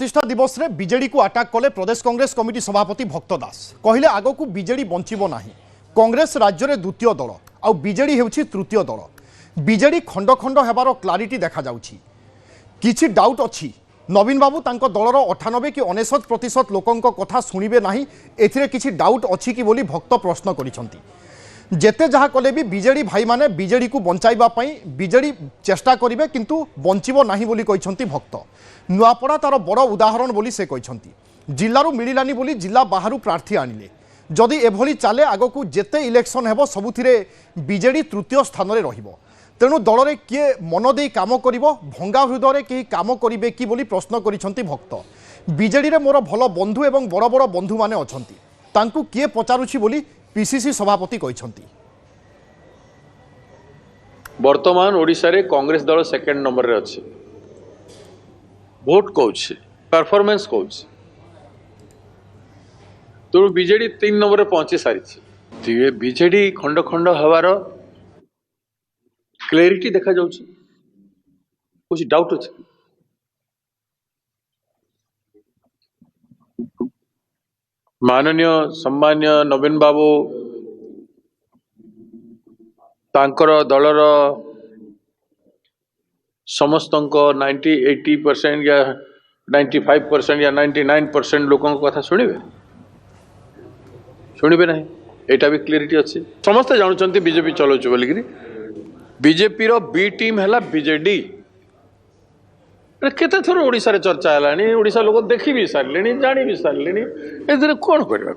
प्रतिष्ठा दिवस रे बीजेडी को अटैक कले प्रदेश कांग्रेस कमिटी सभापति भक्त दास कहले आग को बीजेडी बंचिबो नाही। कांग्रेस राज्य में द्वितीय दल आउ बीजेडी हेउछि तृतीय दल। बीजेडी खंड खंड हेबार क्लारिटी देखा जाउछि। किछि डाउट अछि नवीन बाबू तांको दलर 98 कि 99% लोकंक कथा शुणिबे नाही एथिरे किछि डाउट अछि कि बोली भक्त प्रश्न करिसंती। जेते जहाँ कले भी बीजेडी भाई माने बीजेडी को बंचाइबा पई बीजेडी चेष्टा करिवे किंतु बंचिबो नाही बोली कहिसंती भक्त। नुआपड़ा तार बड़ उदाहरण बोली से कहिसंती। जिल्लारू मिलिलानी बोली जिल्ला बाहरु प्रार्थी आनिले जदि एभली चाले आगकू जेते इलेक्शन हेबो सबुथिरे बीजेडी तृतीय स्थान रे रहिबो। तेणु दल रे किए मन दे काम करिवो भंगा हृदय के काम करिवे कि बोली प्रश्न करिसंती भक्त। बीजेडी रे मोर भल बंधु एवं बड़ बड़ बंधु माने अछंती तांकू किए पचारुछि बोली पीसीसी सभापति कहिसंती। वर्तमान ओडिशा रे कांग्रेस दल सेकंड नंबर रे अछि। वोट कोच परफॉर्मेंस कोच तो बीजेडी 3 नंबर रे पहुंची सारी। बीजेडी खंड खंड हवार क्लैरिटी देखा जाउछि। कुछ डाउट अछि माननीय सम्मान्य नवीन बाबू तांकर दलर समस्त 90-80% या 95% या 99% लोकों कथा शुणिबे ना। एटा भी क्लियरिटी अच्छी समस्ते जानुंट बीजेपी चलाउछ बोलिकी। बीजेपी रो बी टीम है बीजेडी। केते थोर ओडिशा रे चर्चा है ओडिशा लोग देखी भी सारे जानी भी सारे ए कौन करबा।